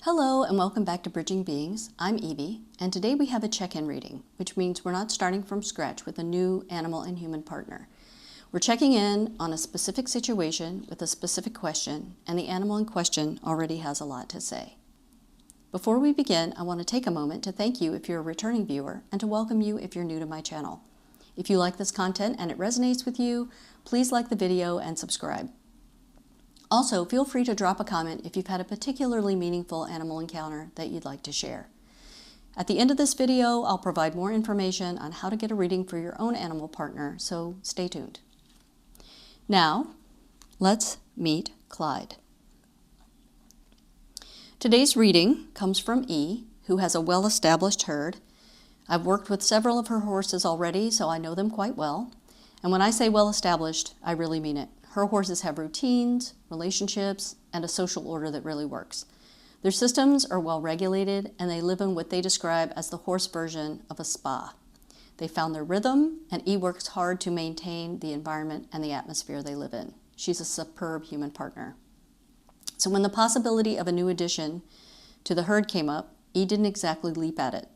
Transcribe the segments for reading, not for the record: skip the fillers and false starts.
Hello and welcome back to Bridging Beings. I'm Evie, and today we have a check-in reading, which means we're not starting from scratch with a new animal and human partner. We're checking in on a specific situation with a specific question, and the animal in question already has a lot to say. Before we begin, I want to take a moment to thank you if you're a returning viewer and to welcome you if you're new to my channel. If you like this content and it resonates with you, please like the video and subscribe. Also, feel free to drop a comment if you've had a particularly meaningful animal encounter that you'd like to share. At the end of this video, I'll provide more information on how to get a reading for your own animal partner, so stay tuned. Now, let's meet Clyde. Today's reading comes from E, who has a well-established herd. I've worked with several of her horses already, so I know them quite well. And when I say well-established, I really mean it. Her horses have routines, relationships, and a social order that really works. Their systems are well regulated, and they live in what they describe as the horse version of a spa. They found their rhythm, and E works hard to maintain the environment and the atmosphere they live in. She's a superb human partner. So when the possibility of a new addition to the herd came up, E didn't exactly leap at it.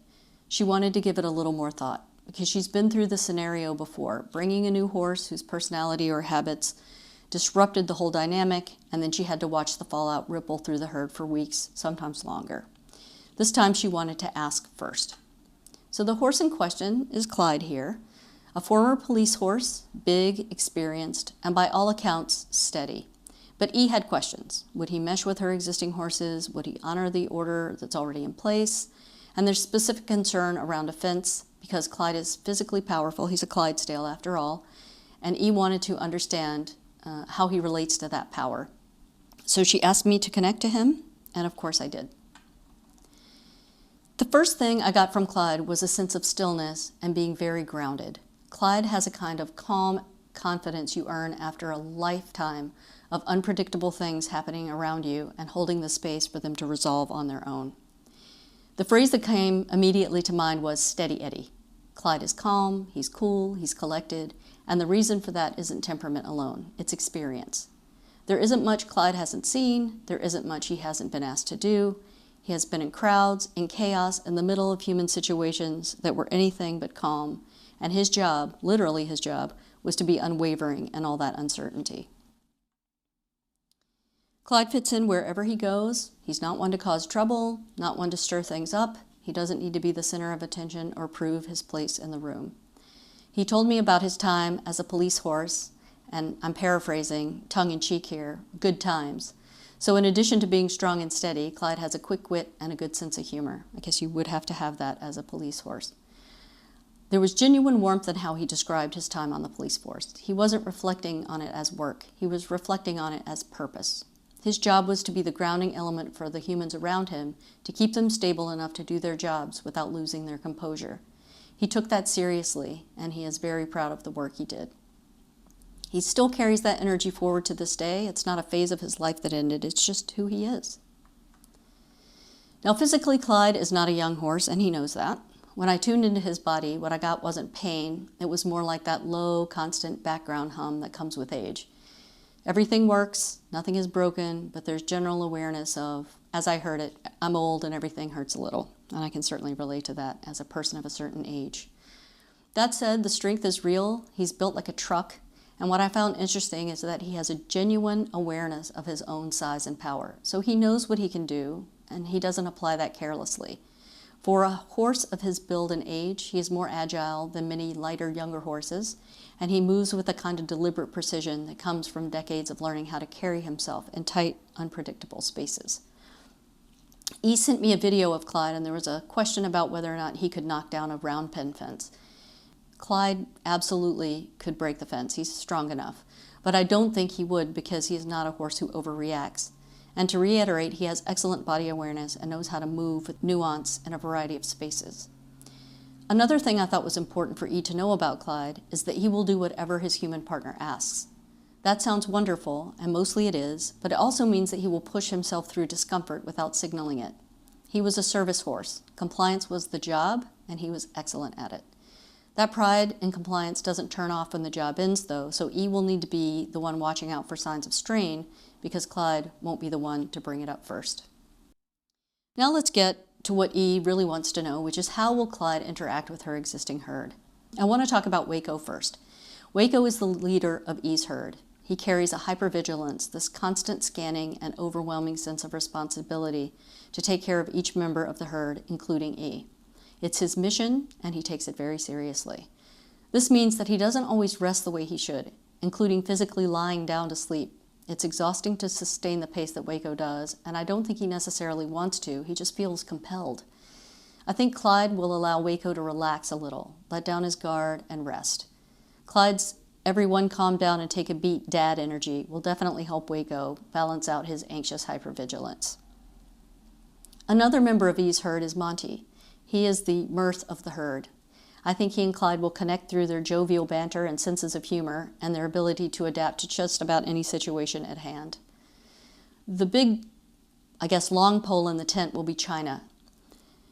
She wanted to give it a little more thought, because she's been through the scenario before, bringing a new horse whose personality or habits disrupted the whole dynamic, and then she had to watch the fallout ripple through the herd for weeks, sometimes longer. This time she wanted to ask first. So the horse in question is Clyde here, a former police horse, big, experienced, and by all accounts, steady. But E had questions. Would he mesh with her existing horses? Would he honor the order that's already in place? And there's specific concern around a fence because Clyde is physically powerful. He's a Clydesdale after all. And E wanted to understand how he relates to that power. So she asked me to connect to him, and of course I did. The first thing I got from Clyde was a sense of stillness and being very grounded. Clyde has a kind of calm confidence you earn after a lifetime of unpredictable things happening around you and holding the space for them to resolve on their own. The phrase that came immediately to mind was steady Eddie. Clyde is calm, he's cool, he's collected, and the reason for that isn't temperament alone, it's experience. There isn't much Clyde hasn't seen, there isn't much he hasn't been asked to do. He has been in crowds, in chaos, in the middle of human situations that were anything but calm, and his job, literally his job, was to be unwavering in all that uncertainty. Clyde fits in wherever he goes. He's not one to cause trouble, not one to stir things up. He doesn't need to be the center of attention or prove his place in the room. He told me about his time as a police horse, and I'm paraphrasing, tongue-in-cheek here, good times. So in addition to being strong and steady, Clyde has a quick wit and a good sense of humor. I guess you would have to have that as a police horse. There was genuine warmth in how he described his time on the police force. He wasn't reflecting on it as work. He was reflecting on it as purpose. His job was to be the grounding element for the humans around him, to keep them stable enough to do their jobs without losing their composure. He took that seriously, and he is very proud of the work he did. He still carries that energy forward to this day. It's not a phase of his life that ended, it's just who he is. Now, physically, Clyde is not a young horse, and he knows that. When I tuned into his body, what I got wasn't pain. It was more like that low, constant background hum that comes with age. Everything works, nothing is broken, but there's general awareness of, as I heard it, I'm old and everything hurts a little. And I can certainly relate to that as a person of a certain age. That said, the strength is real. He's built like a truck. And what I found interesting is that he has a genuine awareness of his own size and power. So he knows what he can do, and he doesn't apply that carelessly. For a horse of his build and age, he is more agile than many lighter, younger horses, and he moves with a kind of deliberate precision that comes from decades of learning how to carry himself in tight, unpredictable spaces. E sent me a video of Clyde, and there was a question about whether or not he could knock down a round pen fence. Clyde absolutely could break the fence. He's strong enough. But I don't think he would because he is not a horse who overreacts. And to reiterate, he has excellent body awareness and knows how to move with nuance in a variety of spaces. Another thing I thought was important for E to know about Clyde is that he will do whatever his human partner asks. That sounds wonderful, and mostly it is, but it also means that he will push himself through discomfort without signaling it. He was a service horse. Compliance was the job, and he was excellent at it. That pride in compliance doesn't turn off when the job ends, though, so E will need to be the one watching out for signs of strain because Clyde won't be the one to bring it up first. Now let's get to what E really wants to know, which is how will Clyde interact with her existing herd? I want to talk about Waco first. Waco is the leader of E's herd. He carries a hypervigilance, this constant scanning and overwhelming sense of responsibility to take care of each member of the herd, including E. It's his mission, and he takes it very seriously. This means that he doesn't always rest the way he should, including physically lying down to sleep. It's exhausting to sustain the pace that Waco does, and I don't think he necessarily wants to, he just feels compelled. I think Clyde will allow Waco to relax a little, let down his guard, and rest. Clyde's everyone calm down and take a beat dad energy will definitely help Waco balance out his anxious hypervigilance. Another member of E's herd is Monty. He is the mirth of the herd. I think he and Clyde will connect through their jovial banter and senses of humor and their ability to adapt to just about any situation at hand. The big, long pole in the tent will be China.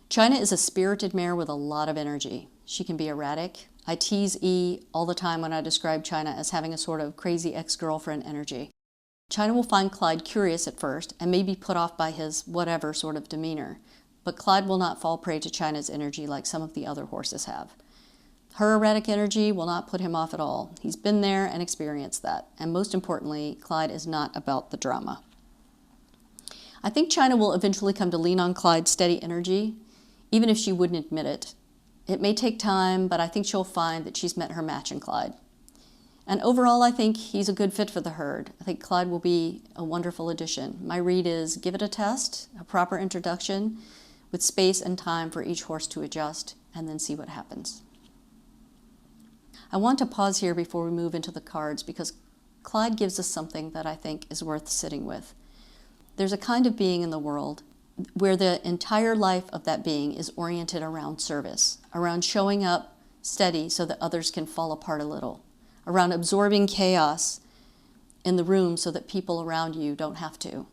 China is a spirited mare with a lot of energy. She can be erratic. I tease E all the time when I describe China as having a sort of crazy ex-girlfriend energy. China will find Clyde curious at first and may be put off by his whatever sort of demeanor, but Clyde will not fall prey to China's energy like some of the other horses have. Her erratic energy will not put him off at all. He's been there and experienced that. And most importantly, Clyde is not about the drama. I think China will eventually come to lean on Clyde's steady energy, even if she wouldn't admit it. It may take time, but I think she'll find that she's met her match in Clyde. And overall, I think he's a good fit for the herd. I think Clyde will be a wonderful addition. My read is give it a test, a proper introduction, with space and time for each horse to adjust, and then see what happens. I want to pause here before we move into the cards because Clyde gives us something that I think is worth sitting with. There's a kind of being in the world where the entire life of that being is oriented around service, around showing up steady so that others can fall apart a little, around absorbing chaos in the room so that people around you don't have to.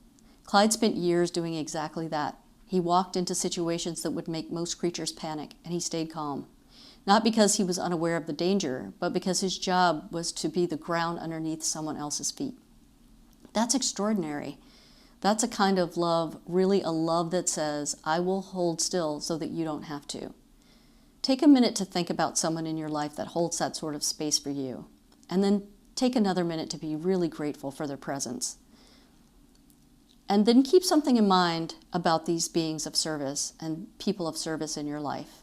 Clyde spent years doing exactly that. He walked into situations that would make most creatures panic, and he stayed calm. Not because he was unaware of the danger, but because his job was to be the ground underneath someone else's feet. That's extraordinary. That's a kind of love, really a love that says, I will hold still so that you don't have to. Take a minute to think about someone in your life that holds that sort of space for you, and then take another minute to be really grateful for their presence. And then keep something in mind about these beings of service and people of service in your life.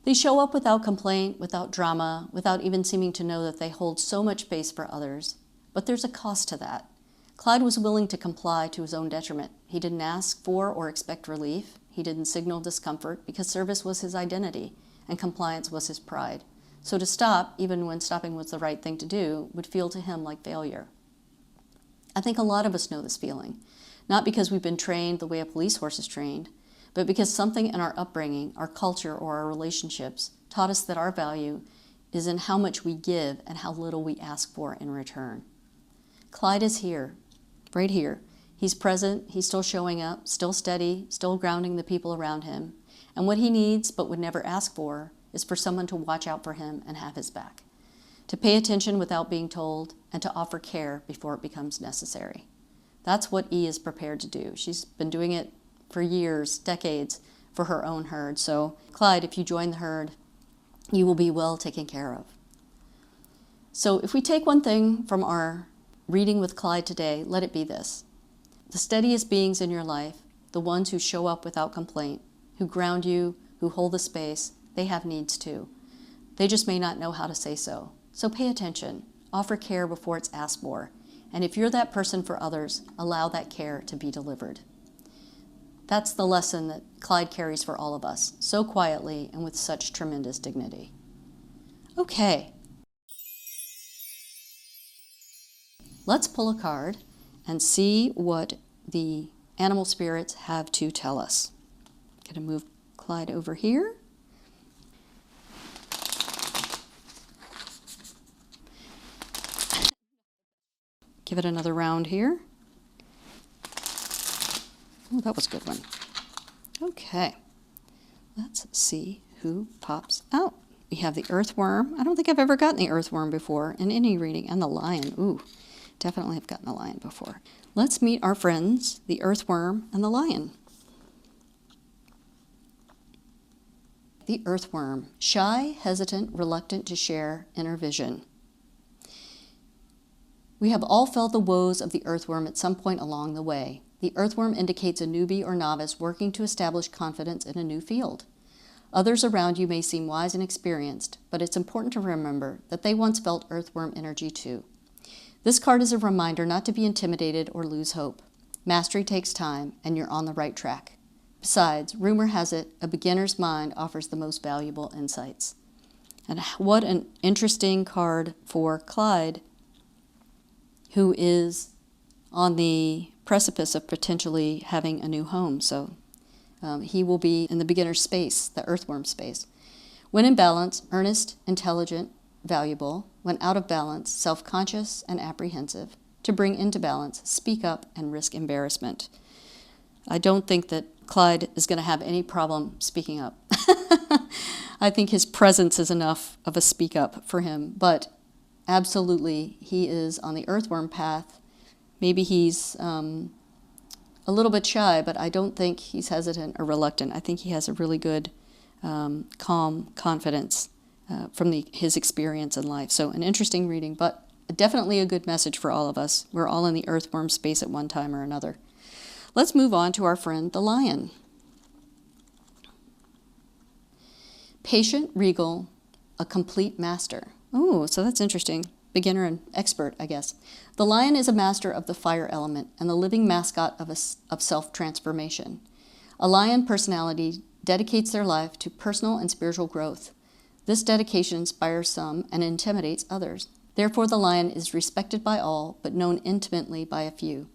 They show up without complaint, without drama, without even seeming to know that they hold so much space for others. But there's a cost to that. Clyde was willing to comply to his own detriment. He didn't ask for or expect relief. He didn't signal discomfort because service was his identity and compliance was his pride. So to stop, even when stopping was the right thing to do, would feel to him like failure. I think a lot of us know this feeling, not because we've been trained the way a police horse is trained, but because something in our upbringing, our culture, or our relationships taught us that our value is in how much we give and how little we ask for in return. Clyde is here, right here. He's present, he's still showing up, still steady, still grounding the people around him. And what he needs, but would never ask for, is for someone to watch out for him and have his back, to pay attention without being told, and to offer care before it becomes necessary. That's what E is prepared to do. She's been doing it for years, decades, for her own herd. So, Clyde, if you join the herd, you will be well taken care of. So if we take one thing from our reading with Clyde today, let it be this. The steadiest beings in your life, the ones who show up without complaint, who ground you, who hold the space, they have needs too. They just may not know how to say so. So pay attention, offer care before it's asked for, and if you're that person for others, allow that care to be delivered. That's the lesson that Clyde carries for all of us, so quietly and with such tremendous dignity. Okay. Let's pull a card and see what the animal spirits have to tell us. I'm going to move Clyde over here. Give it another round here. Oh, that was a good one. Okay, let's see who pops out. We have the earthworm. I don't think I've ever gotten the earthworm before in any reading. And the lion. Ooh, definitely have gotten the lion before. Let's meet our friends, the earthworm and the lion. The earthworm, shy, hesitant, reluctant to share inner vision. We have all felt the woes of the earthworm at some point along the way. The earthworm indicates a newbie or novice working to establish confidence in a new field. Others around you may seem wise and experienced, but it's important to remember that they once felt earthworm energy too. This card is a reminder not to be intimidated or lose hope. Mastery takes time, and you're on the right track. Besides, rumor has it, a beginner's mind offers the most valuable insights. And what an interesting card for Clyde, who is on the precipice of potentially having a new home. So he will be in the beginner space, the earthworm space. When in balance, earnest, intelligent, valuable. When out of balance, self-conscious and apprehensive. To bring into balance, speak up and risk embarrassment. I don't think that Clyde is going to have any problem speaking up. I think his presence is enough of a speak up for him, but absolutely he is on the earthworm path. Maybe he's a little bit shy, but I don't think he's hesitant or reluctant. I think he has a really good, calm confidence from his experience in life. So an interesting reading, but definitely a good message for all of us. We're all in the earthworm space at one time or another. Let's move on to our friend the lion. Patient, regal, a complete master. Oh, so that's interesting. Beginner and expert, I guess. The lion is a master of the fire element and the living mascot of self-transformation. A lion personality dedicates their life to personal and spiritual growth. This dedication inspires some and intimidates others. Therefore, the lion is respected by all, but known intimately by a few.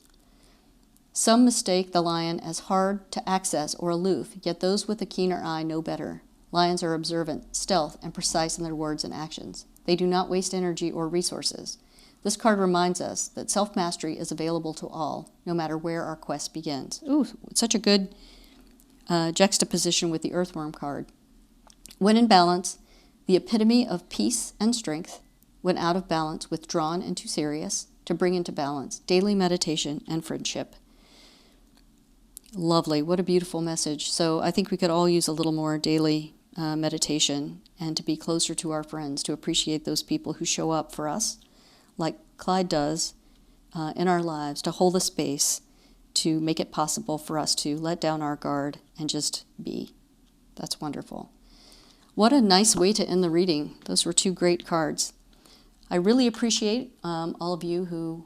Some mistake the lion as hard to access or aloof, yet those with a keener eye know better. Lions are observant, stealth, and precise in their words and actions. They do not waste energy or resources. This card reminds us that self-mastery is available to all, no matter where our quest begins. Ooh, such a good juxtaposition with the earthworm card. When in balance, the epitome of peace and strength. When out of balance, withdrawn and too serious. To bring into balance, daily meditation and friendship. Lovely. What a beautiful message. So I think we could all use a little more daily meditation and to be closer to our friends, to appreciate those people who show up for us, like Clyde does in our lives, to hold the space, to make it possible for us to let down our guard and just be. That's wonderful. What a nice way to end the reading. Those were two great cards. I really appreciate all of you who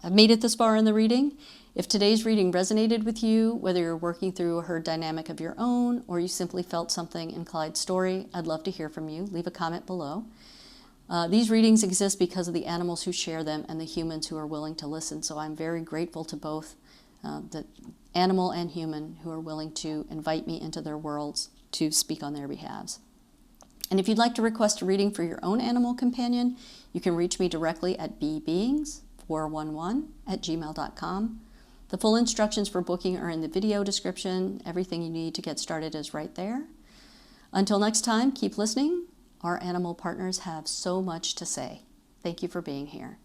have made it this far in the reading. If today's reading resonated with you, whether you're working through a herd dynamic of your own or you simply felt something in Clyde's story, I'd love to hear from you. Leave a comment below. These readings exist because of the animals who share them and the humans who are willing to listen. So I'm very grateful to both the animal and human who are willing to invite me into their worlds to speak on their behalves. And if you'd like to request a reading for your own animal companion, you can reach me directly at bbeings411@gmail.com. The full instructions for booking are in the video description. Everything you need to get started is right there. Until next time, keep listening. Our animal partners have so much to say. Thank you for being here.